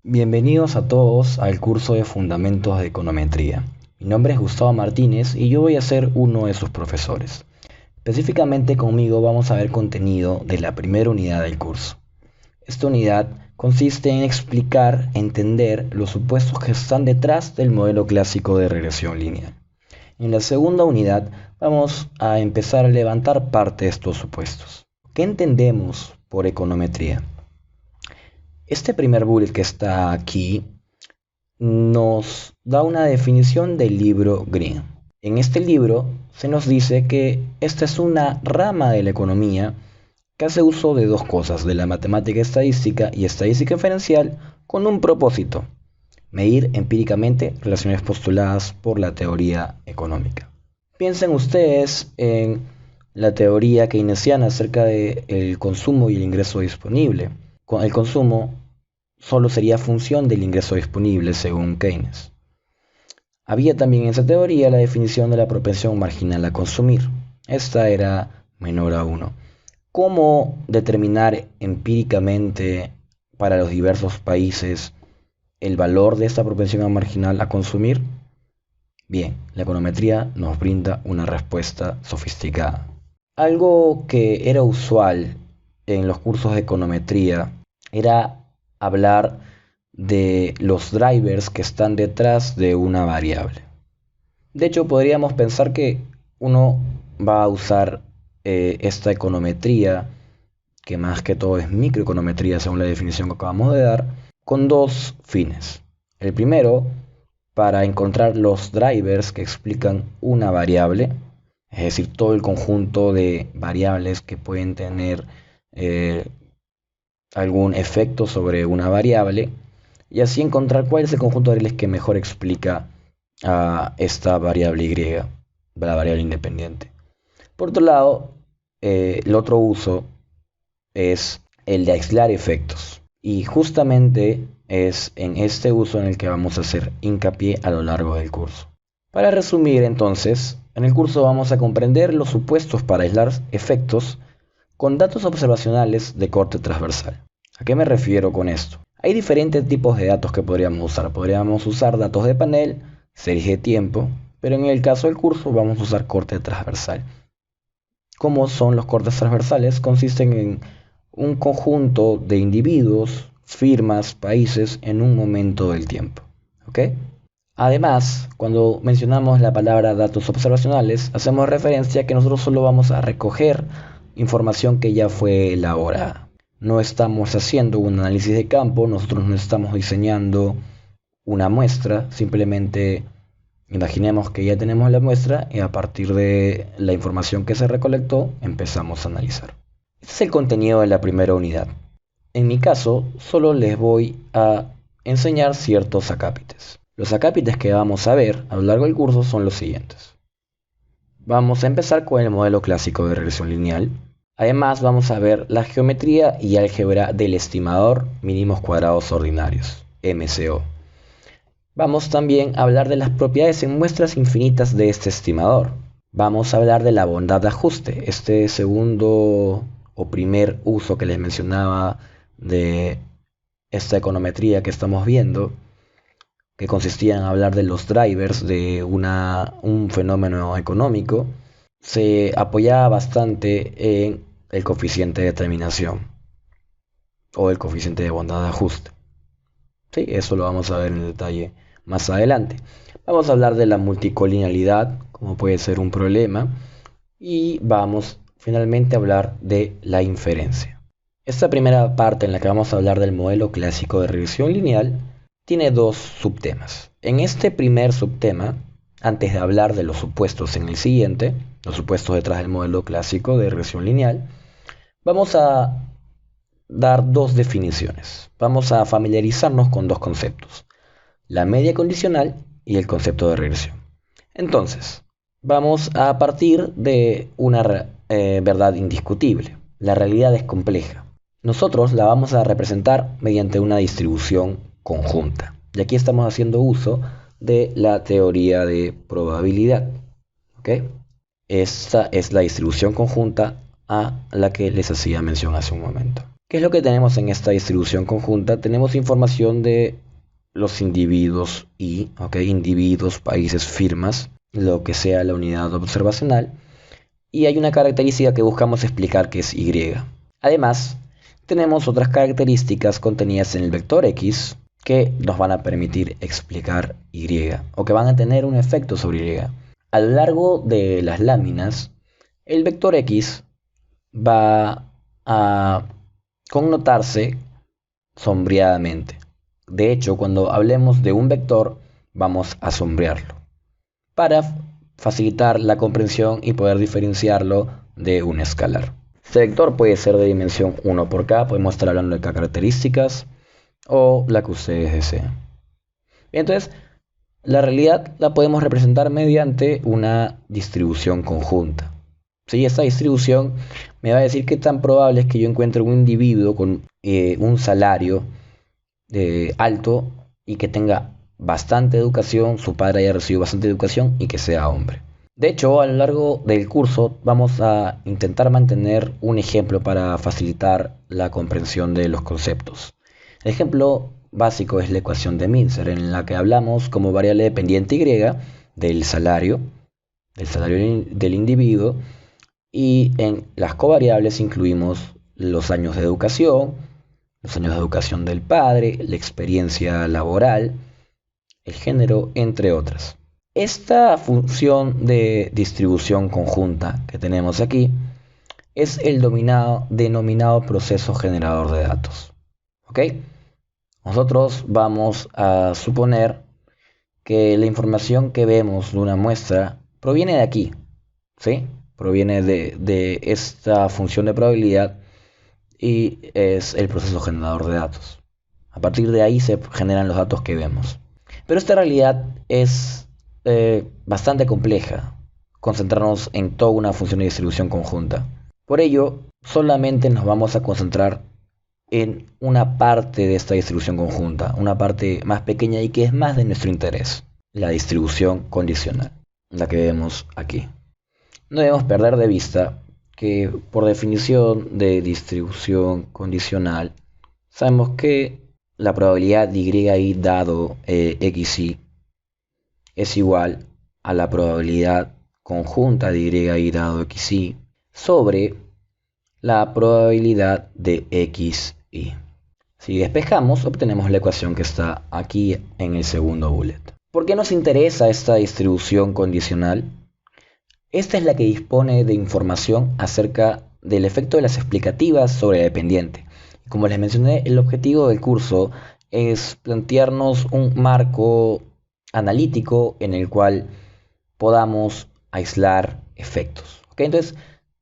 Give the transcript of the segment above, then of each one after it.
Bienvenidos a todos al curso de Fundamentos de Econometría. Mi nombre es Gustavo Martínez y yo voy a ser uno de sus profesores. Específicamente conmigo vamos a ver contenido de la primera unidad del curso. Esta unidad consiste en explicar, entender los supuestos que están detrás del modelo clásico de regresión lineal. En la segunda unidad vamos a empezar a levantar parte de estos supuestos. ¿Qué entendemos por econometría? Este primer bullet que está aquí nos da una definición del libro Green. En este libro se nos dice que esta es una rama de la economía que hace uso de dos cosas, de la matemática estadística y estadística inferencial, con un propósito: medir empíricamente relaciones postuladas por la teoría económica. Piensen ustedes en la teoría keynesiana acerca del consumo y el ingreso disponible. El consumo solo sería función del ingreso disponible según Keynes. Había también en esa teoría la definición de la propensión marginal a consumir. Esta era menor a 1. ¿Cómo determinar empíricamente para los diversos países el valor de esta propensión marginal a consumir? Bien, la econometría nos brinda una respuesta sofisticada. Algo que era usual en los cursos de econometría era hablar de los drivers que están detrás de una variable. De hecho, podríamos pensar que uno va a usar esta econometría, que más que todo es microeconometría según la definición que acabamos de dar, con dos fines. El primero, para encontrar los drivers que explican una variable, es decir, todo el conjunto de variables que pueden tener algún efecto sobre una variable, y así encontrar cuál es el conjunto de variables que mejor explica a esta variable Y, la variable independiente. Por otro lado, el otro uso es el de aislar efectos, y justamente es en este uso en el que vamos a hacer hincapié a lo largo del curso. Para resumir entonces, en el curso vamos a comprender los supuestos para aislar efectos con datos observacionales de corte transversal. ¿A qué me refiero con esto? Hay diferentes tipos de datos que podríamos usar. Podríamos usar datos de panel, series de tiempo, pero en el caso del curso vamos a usar corte transversal. ¿Cómo son los cortes transversales? Consisten en un conjunto de individuos, firmas, países en un momento del tiempo. ¿Ok? Además, cuando mencionamos la palabra datos observacionales, hacemos referencia a que nosotros solo vamos a recoger información que ya fue elaborada. No estamos haciendo un análisis de campo, nosotros no estamos diseñando una muestra, simplemente imaginemos que ya tenemos la muestra y a partir de la información que se recolectó empezamos a analizar. Este es el contenido de la primera unidad. En mi caso, solo les voy a enseñar ciertos acápites. Los acápites que vamos a ver a lo largo del curso son los siguientes. Vamos a empezar con el modelo clásico de regresión lineal. Además vamos a ver la geometría y álgebra del estimador mínimos cuadrados ordinarios, MCO. Vamos también a hablar de las propiedades en muestras infinitas de este estimador. Vamos a hablar de la bondad de ajuste, este segundo o primer uso que les mencionaba de esta econometría que estamos viendo, que consistía en hablar de los drivers de un fenómeno económico. Se apoyaba bastante en el coeficiente de determinación o el coeficiente de bondad de ajuste. Sí, eso lo vamos a ver en detalle más adelante. Vamos a hablar de la multicolinealidad, como puede ser un problema, y vamos finalmente a hablar de la inferencia. Esta primera parte en la que vamos a hablar del modelo clásico de regresión lineal tiene dos subtemas. En este primer subtema, antes de hablar de los supuestos en el siguiente, los supuestos detrás del modelo clásico de regresión lineal, vamos a dar dos definiciones. Vamos a familiarizarnos con dos conceptos: la media condicional y el concepto de regresión. Entonces, vamos a partir de una verdad indiscutible. La realidad es compleja. Nosotros la vamos a representar mediante una distribución conjunta. Y aquí estamos haciendo uso de la teoría de probabilidad. ¿Ok? Esta es la distribución conjunta a la que les hacía mención hace un momento. ¿Qué es lo que tenemos en esta distribución conjunta? Tenemos información de los individuos y, ¿ok? Individuos, países, firmas, lo que sea la unidad observacional. Y hay una característica que buscamos explicar que es Y. Además, tenemos otras características contenidas en el vector X que nos van a permitir explicar Y o que van a tener un efecto sobre Y. A lo largo de las láminas, el vector X va a connotarse sombreadamente. De hecho, cuando hablemos de un vector, vamos a sombrearlo para facilitar la comprensión y poder diferenciarlo de un escalar. Este vector puede ser de dimensión 1 por K, podemos estar hablando de K características o la que ustedes deseen. Entonces, la realidad la podemos representar mediante una distribución conjunta. ¿Sí? Esta distribución me va a decir qué tan probable es que yo encuentre un individuo con un salario alto y que tenga bastante educación, su padre haya recibido bastante educación y que sea hombre. De hecho, a lo largo del curso vamos a intentar mantener un ejemplo para facilitar la comprensión de los conceptos. El ejemplo básico es la ecuación de Mincer, en la que hablamos como variable dependiente Y del salario del individuo, y en las covariables incluimos los años de educación del padre, la experiencia laboral, el género, entre otras. Esta función de distribución conjunta que tenemos aquí es el denominado proceso generador de datos. ¿Ok? Nosotros vamos a suponer que la información que vemos de una muestra proviene de aquí, ¿sí? Proviene de esta función de probabilidad y es el proceso generador de datos. A partir de ahí se generan los datos que vemos. Pero esta realidad es bastante compleja, concentrarnos en toda una función de distribución conjunta. Por ello, solamente nos vamos a concentrar en una parte de esta distribución conjunta, una parte más pequeña y que es más de nuestro interés, la distribución condicional, la que vemos aquí. No debemos perder de vista que por definición de distribución condicional, sabemos que la probabilidad de y dado xy es igual a la probabilidad conjunta de y dado xy sobre la probabilidad de xy. Si despejamos, obtenemos la ecuación que está aquí en el segundo bullet. ¿Por qué nos interesa esta distribución condicional? Esta es la que dispone de información acerca del efecto de las explicativas sobre la dependiente. Como les mencioné, el objetivo del curso es plantearnos un marco analítico en el cual podamos aislar efectos. ¿Okay? Entonces,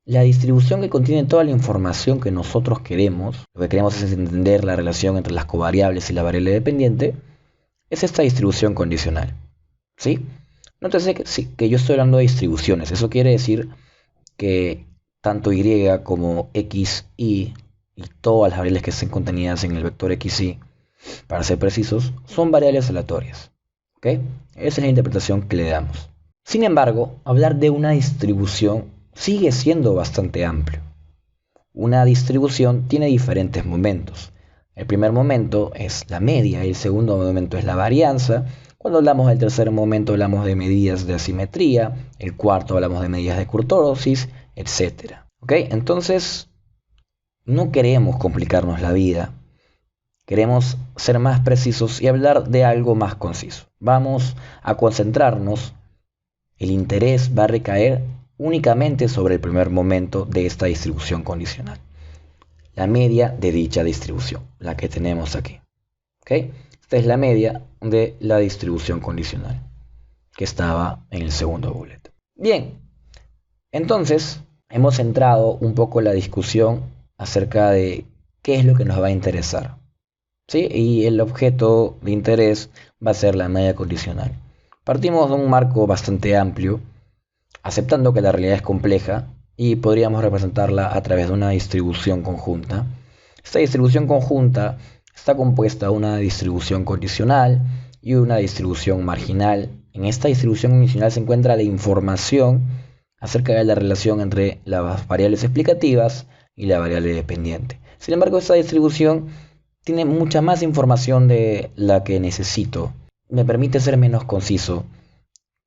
la distribución que contiene toda la información que nosotros queremos, lo que queremos es entender la relación entre las covariables y la variable dependiente, es esta distribución condicional. ¿Sí? Nótese que yo estoy hablando de distribuciones. Eso quiere decir que tanto y como xy y todas las variables que estén contenidas en el vector xy, para ser precisos, son variables aleatorias. ¿Ok? Esa es la interpretación que le damos. Sin embargo, hablar de una distribución sigue siendo bastante amplio. Una distribución tiene diferentes momentos. El primer momento es la media y el segundo momento es la varianza. Cuando hablamos del tercer momento hablamos de medidas de asimetría, el cuarto hablamos de medidas de kurtosis, etc. ¿Ok? Entonces, no queremos complicarnos la vida. Queremos ser más precisos y hablar de algo más conciso. Vamos a concentrarnos, el interés va a recaer únicamente sobre el primer momento de esta distribución condicional. La media de dicha distribución, la que tenemos aquí. ¿Ok? Esta es la media de la distribución condicional, que estaba en el segundo bullet. Bien, entonces hemos centrado un poco la discusión acerca de qué es lo que nos va a interesar. ¿Sí? Y el objeto de interés va a ser la media condicional. Partimos de un marco bastante amplio, aceptando que la realidad es compleja y podríamos representarla a través de una distribución conjunta. Esta distribución conjunta está compuesta de una distribución condicional y una distribución marginal. En esta distribución condicional se encuentra la información acerca de la relación entre las variables explicativas y la variable dependiente. Sin embargo, esta distribución tiene mucha más información de la que necesito. Me permite ser menos conciso.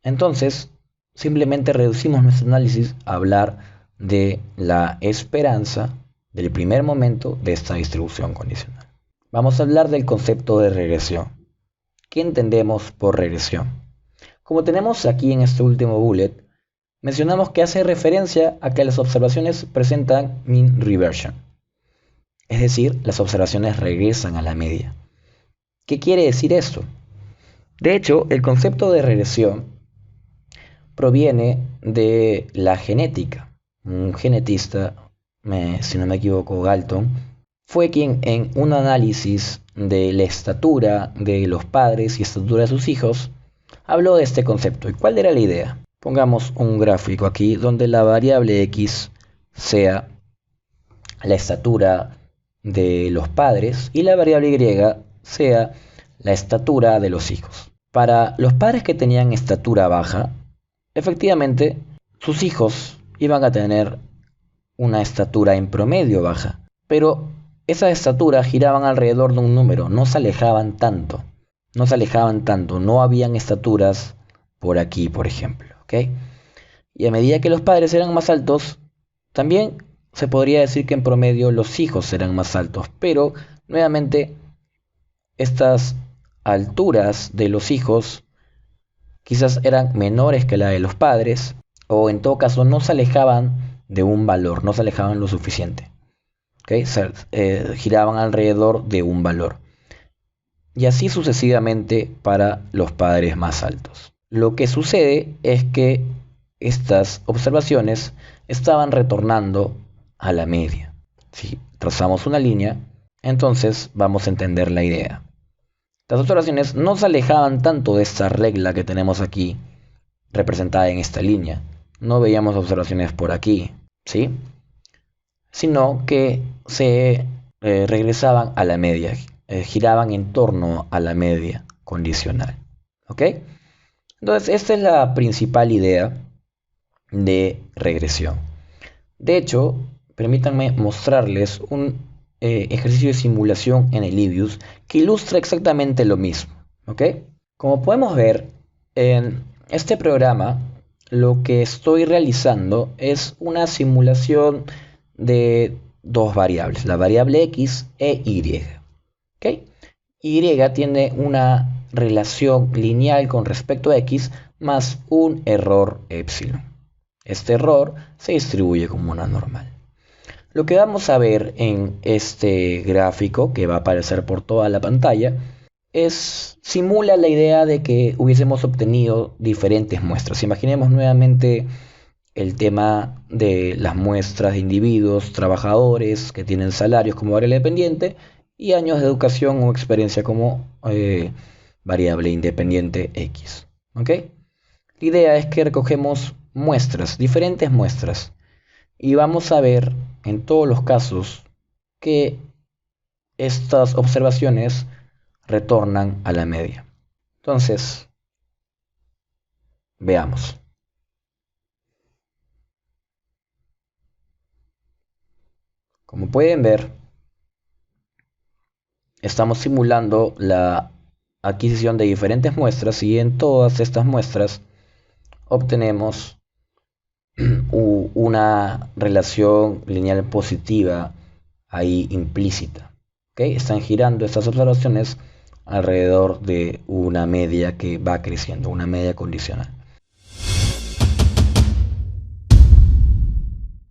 Entonces, simplemente reducimos nuestro análisis a hablar de la esperanza del primer momento de esta distribución condicional. Vamos a hablar del concepto de regresión. ¿Qué entendemos por regresión? Como tenemos aquí en este último bullet, mencionamos que hace referencia a que las observaciones presentan mean reversion. Es decir, las observaciones regresan a la media. ¿Qué quiere decir esto? De hecho, el concepto de regresión proviene de la genética. Un genetista, si no me equivoco, Galton, fue quien en un análisis de la estatura de los padres y estatura de sus hijos, habló de este concepto. ¿Y cuál era la idea? Pongamos un gráfico aquí donde la variable X sea la estatura de los padres y la variable Y sea la estatura de los hijos. Para los padres que tenían estatura baja, efectivamente sus hijos iban a tener una estatura en promedio baja, pero esas estaturas giraban alrededor de un número, no se alejaban tanto, no habían estaturas por aquí, por ejemplo, ¿ok? Y a medida que los padres eran más altos, también se podría decir que en promedio los hijos eran más altos, pero nuevamente estas alturas de los hijos quizás eran menores que la de los padres, o en todo caso no se alejaban de un valor, no se alejaban lo suficiente. ¿Okay? Giraban alrededor de un valor. Y así sucesivamente para los padres más altos. Lo que sucede es que estas observaciones estaban retornando a la media. Si trazamos una línea, entonces vamos a entender la idea. Las observaciones no se alejaban tanto de esta regla que tenemos aquí, representada en esta línea. No veíamos observaciones por aquí, ¿sí? Sino que se regresaban a la media, giraban en torno a la media condicional. ¿Ok? Entonces, esta es la principal idea de regresión. De hecho, permítanme mostrarles un ejercicio de simulación en el Libius que ilustra exactamente lo mismo. ¿Ok? Como podemos ver, en este programa lo que estoy realizando es una simulación de dos variables, la variable X e Y. ¿Ok? Y tiene una relación lineal con respecto a X más un error epsilon. Este error se distribuye como una normal. Lo que vamos a ver en este gráfico, que va a aparecer por toda la pantalla, simula la idea de que hubiésemos obtenido diferentes muestras. Imaginemos nuevamente el tema de las muestras de individuos, trabajadores que tienen salarios como variable dependiente y años de educación o experiencia como variable independiente X. ¿Ok? La idea es que recogemos muestras, diferentes muestras, y vamos a ver en todos los casos que estas observaciones retornan a la media. Entonces, veamos. Como pueden ver, estamos simulando la adquisición de diferentes muestras y en todas estas muestras obtenemos una relación lineal positiva ahí implícita. ¿Okay? Están girando estas observaciones alrededor de una media que va creciendo, una media condicional.